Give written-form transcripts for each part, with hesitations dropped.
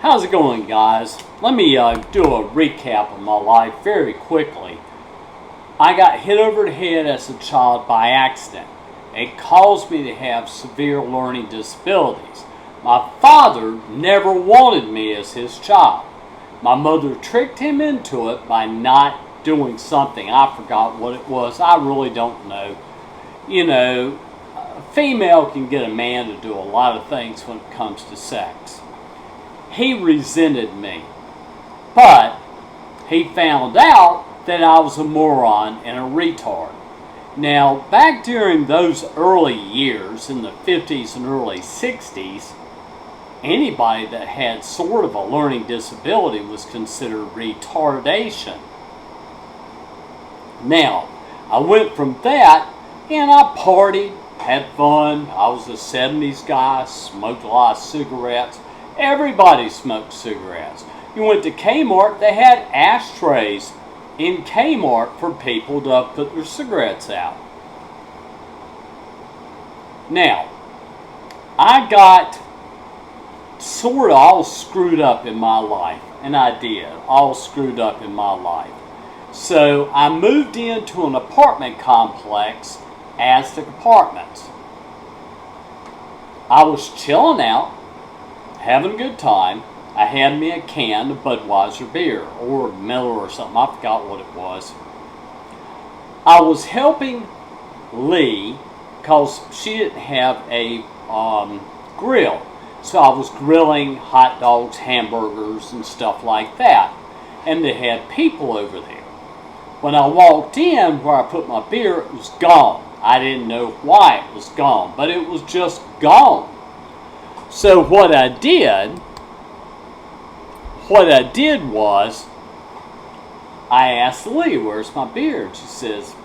How's it going, guys? Let me do a recap of my life very quickly. I got hit over the head as a child by accident. It caused me to have severe learning disabilities. My father never wanted me as his child. My mother tricked him into it by not doing something. I forgot what it was. I really don't know. You know, a female can get a man to do a lot of things when it comes to sex. He resented me, but he found out that I was a moron and a retard. Now, back during those early years, in the 50s and early 60s, anybody that had sort of a learning disability was considered retardation. Now, I went from that and I partied, had fun. I was a 70s guy, smoked a lot of cigarettes. Everybody smoked cigarettes. You went to Kmart, they had ashtrays in Kmart for people to put their cigarettes out. Now, I got sort of all screwed up in my life, and I did, all screwed up in my life. So I moved into an apartment complex, Aztec Apartments. I was chilling out, having a good time. I had me a can of Budweiser beer, or Miller or something, I forgot what it was. I was helping Lee, because she didn't have a grill. So I was grilling hot dogs, hamburgers, and stuff like that. And they had people over there. When I walked in where I put my beer, it was gone. I didn't know why it was gone, but it was just gone. So what I did was, I asked Lee, where's my beer? And she says,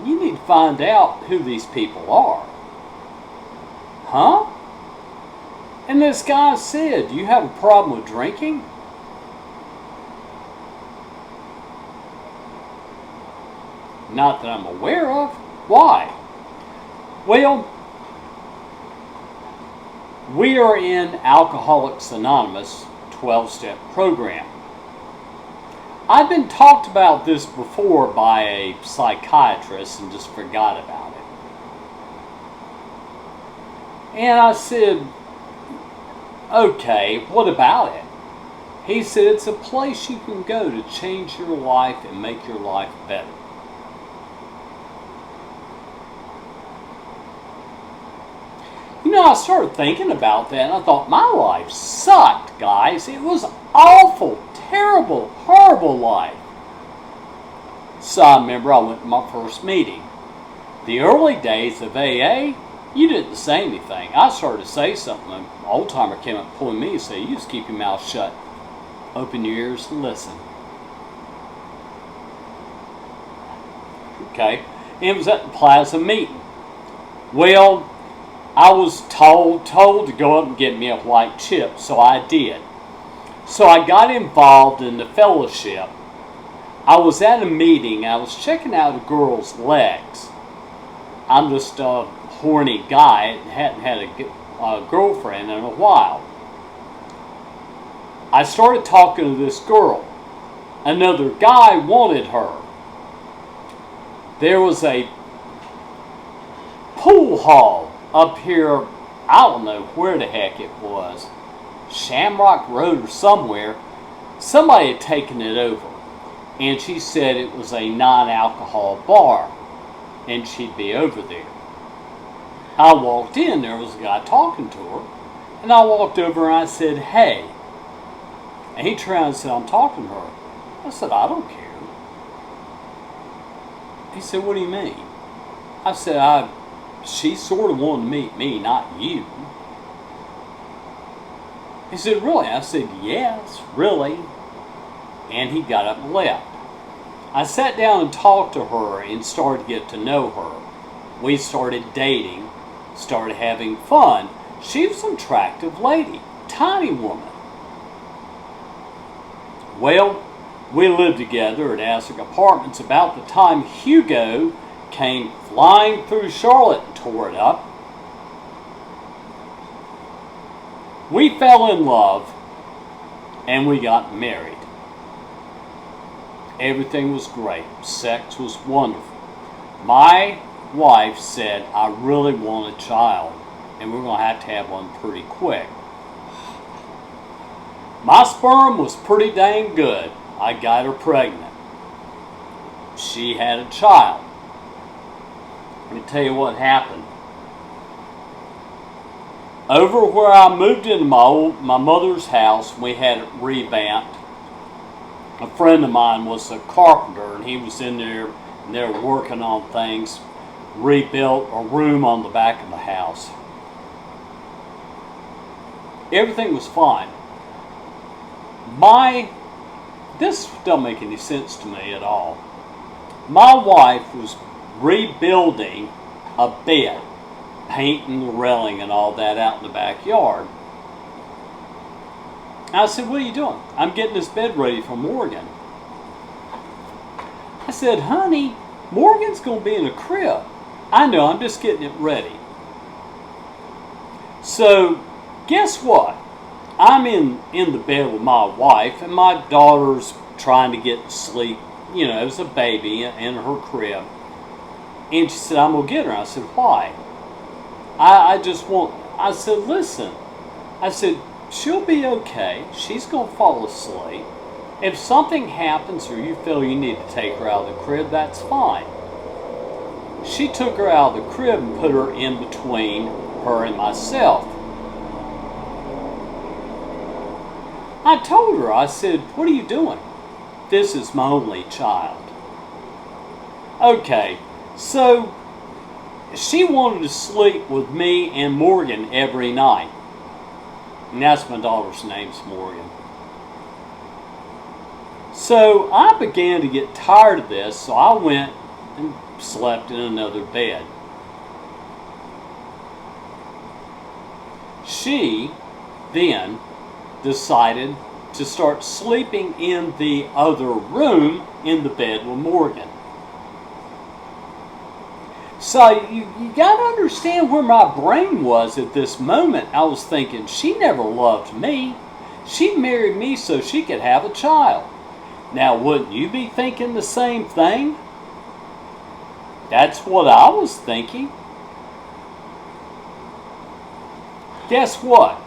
you need to find out who these people are. Huh? And this guy said, do you have a problem with drinking? Not that I'm aware of. Why? Well, we are in Alcoholics Anonymous 12-step program. I've been talked about this before by a psychiatrist and just forgot about it. And I said, okay, what about it? He said, it's a place you can go to change your life and make your life better. You know, I started thinking about that and I thought, my life sucked, guys. It was awful, terrible, horrible life. So I remember I went to my first meeting. The early days of AA, you didn't say anything. I started to say something. An old timer came up pulling me and said, you just keep your mouth shut. Open your ears and listen. Okay. And it was at the Plaza meeting. Well, I was told to go up and get me a white chip, so I did. So I got involved in the fellowship. I was at a meeting, I was checking out a girl's legs. I'm just a horny guy and hadn't had a girlfriend in a while. I started talking to this girl. Another guy wanted her. There was a pool hall up here, I don't know where the heck it was, Shamrock Road or somewhere. Somebody had taken it over, and she said it was a non-alcohol bar, and she'd be over there. I walked in, there was a guy talking to her, and I walked over and I said, hey. And he turned around and said, I'm talking to her. I said, I don't care. He said, what do you mean? I said, she sort of wanted to meet me, not you. He said, really? I said, yes, really. And he got up and left. I sat down and talked to her and started to get to know her. We started dating, started having fun. She was an attractive lady, tiny woman. Well, we lived together at Aztec Apartments. About the time Hugo came flying through Charlotte and tore it up, we fell in love and we got married. Everything was great. Sex was wonderful. My wife said, I really want a child, and we're going to have one pretty quick. My sperm was pretty dang good. I got her pregnant. She had a child. Let me tell you what happened. Over where I moved into my mother's house, we had it revamped. A friend of mine was a carpenter, and he was in there, and they were working on things, rebuilt a room on the back of the house. Everything was fine. This don't make any sense to me at all. My wife was rebuilding a bed, painting the railing and all that out in the backyard. I said, what are you doing? I'm getting this bed ready for Morgan. I said, honey, Morgan's going to be in a crib. I know, I'm just getting it ready. So, guess what? I'm in the bed with my wife, and my daughter's trying to get to sleep. You know, it was a baby in her crib. And she said, I'm going to get her. I said, why? I said, listen. I said, she'll be okay. She's going to fall asleep. If something happens or you feel you need to take her out of the crib, that's fine. She took her out of the crib and put her in between her and myself. I told her, I said, what are you doing? This is my only child. Okay, so she wanted to sleep with me and Morgan every night. And that's my daughter's name's Morgan. So I began to get tired of this, so I went and slept in another bed. She then decided to start sleeping in the other room in the bed with Morgan. So you got to understand where my brain was at this moment. I was thinking, she never loved me. She married me so she could have a child. Now, wouldn't you be thinking the same thing? That's what I was thinking. Guess what?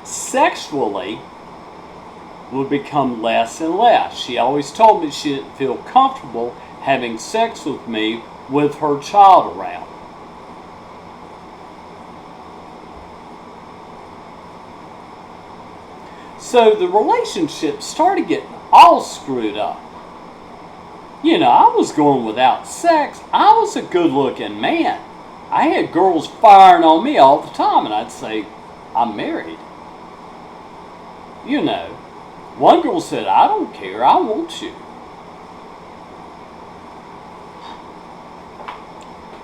Sexually would become less and less. She always told me she didn't feel comfortable having sex with me with her child around. So the relationship started getting all screwed up. You know, I was going without sex. I was a good-looking man. I had girls firing on me all the time, and I'd say, I'm married. You know, one girl said, I don't care, I want you.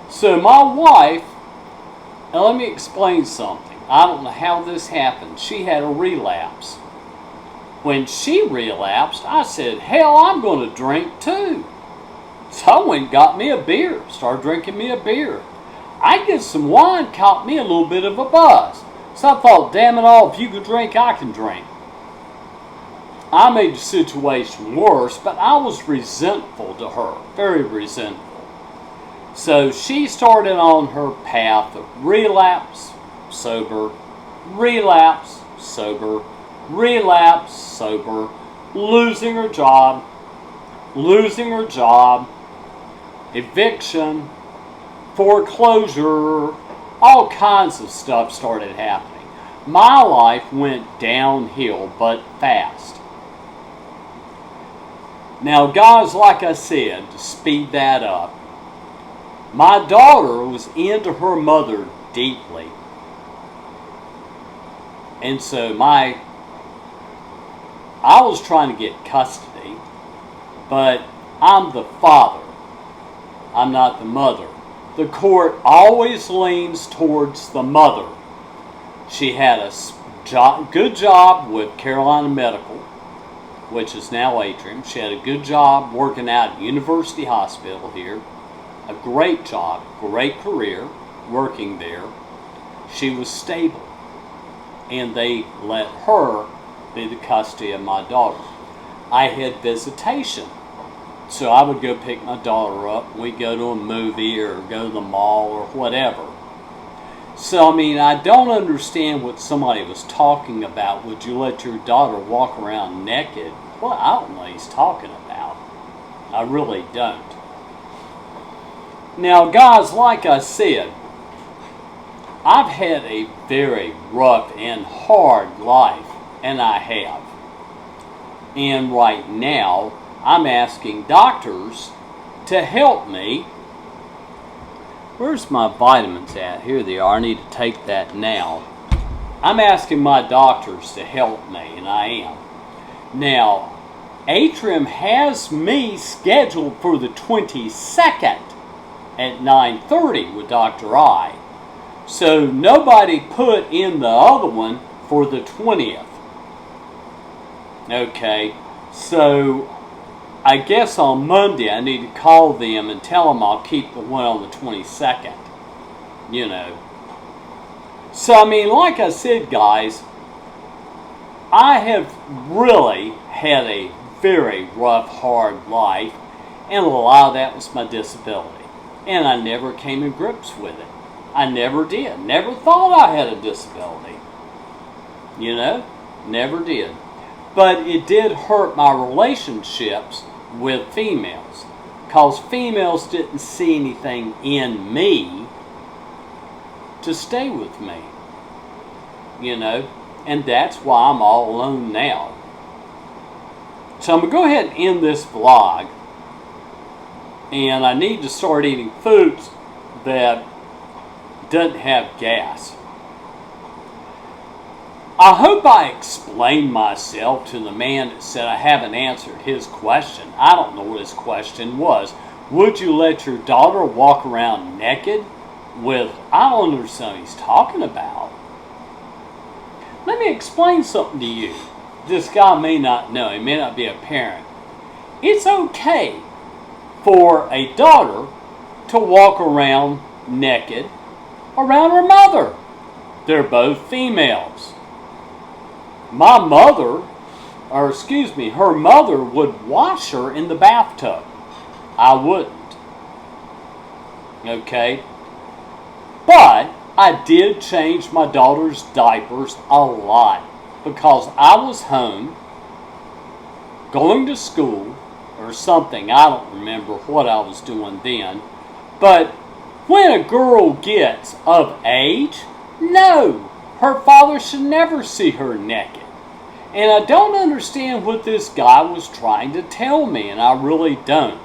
So my wife, now let me explain something. I don't know how this happened. She had a relapse. When she relapsed, I said, hell, I'm going to drink too. So I went and got me a beer, started drinking me a beer. I get some wine, caught me a little bit of a buzz. So I thought, damn it all, if you can drink, I can drink. I made the situation worse, but I was resentful to her, very resentful. So she started on her path of relapse, sober, relapse, sober, relapse, sober, losing her job, eviction, foreclosure, all kinds of stuff started happening. My life went downhill, but fast. Now, guys, like I said, to speed that up, my daughter was into her mother deeply. And so I was trying to get custody, but I'm the father. I'm not the mother. The court always leans towards the mother. She had a good job with Carolina Medical, which is now Atrium. She had a good job working out at University Hospital here. A great job, great career, working there. She was stable. And they be the custody of my daughter. I had visitation. So I would go pick my daughter up, and we'd go to a movie or go to the mall or whatever. So, I mean, I don't understand what somebody was talking about. Would you let your daughter walk around naked? Well, I don't know what he's talking about. I really don't. Now, guys, like I said, I've had a very rough and hard life, and I have. And right now, I'm asking doctors to help me. Where's my vitamins at? Here they are. I need to take that now. I'm asking my doctors to help me, and I am. Now, Atrium has me scheduled for the 22nd at 9:30 with Dr. I. So nobody put in the other one for the 20th. Okay, so I guess on Monday I need to call them and tell them I'll keep the one on the 22nd. You know. So, I mean, like I said, guys, I have really had a very rough, hard life, and a lot of that was my disability. And I never came in grips with it. I never did. Never thought I had a disability. You know? Never did. But it did hurt my relationships with females, because females didn't see anything in me to stay with me, you know, and that's why I'm all alone now. So I'm going to go ahead and end this vlog, and I need to start eating foods that doesn't have gas. I hope I explained myself to the man that said I haven't answered his question. I don't know what his question was. Would you let your daughter walk around naked with... I don't understand what he's talking about. Let me explain something to you. This guy may not know. He may not be a parent. It's okay for a daughter to walk around naked around her mother. They're both females. My mother, or excuse me, her mother would wash her in the bathtub. I wouldn't. Okay? But I did change my daughter's diapers a lot, because I was home going to school or something. I don't remember what I was doing then. But when a girl gets of age, no, her father should never see her naked. And I don't understand what this guy was trying to tell me, and I really don't.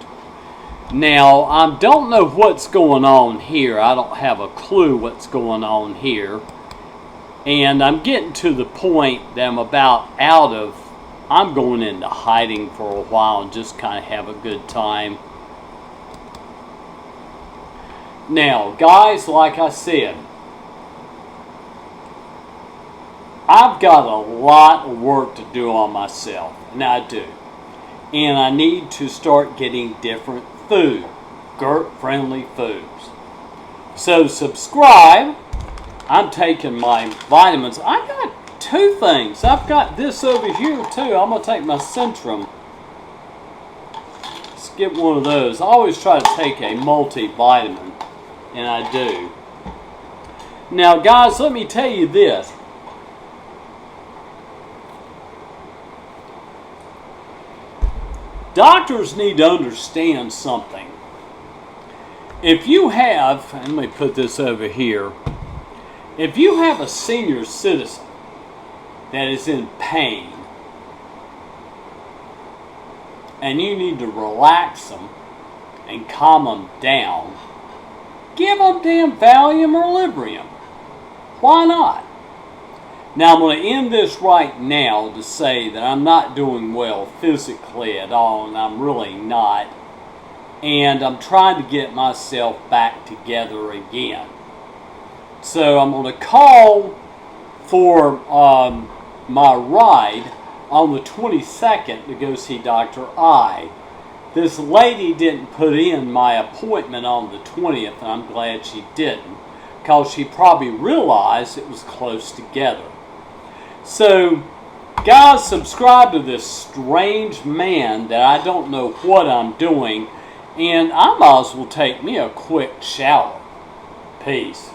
Now, I don't know what's going on here. I don't have a clue what's going on here. And I'm getting to the point that I'm about out of... I'm going into hiding for a while and just kind of have a good time. Now, guys, like I said, I've got a lot of work to do on myself, and I do. And I need to start getting different food, GERT-friendly foods. So subscribe. I'm taking my vitamins. I got two things. I've got this over here too. I'm going to take my Centrum. Let's get one of those. I always try to take a multivitamin, and I do. Now, guys, let me tell you this. Doctors need to understand something. If you have, and let me put this over here, if you have a senior citizen that is in pain and you need to relax them and calm them down, give them damn Valium or Librium. Why not? Now, I'm going to end this right now to say that I'm not doing well physically at all, and I'm really not. And I'm trying to get myself back together again. So I'm going to call for my ride on the 22nd to go see Dr. I. This lady didn't put in my appointment on the 20th, and I'm glad she didn't, because she probably realized it was close together. So, Guys, subscribe to this strange man that I don't know what I'm doing, and I might as well take me a quick shower. Peace.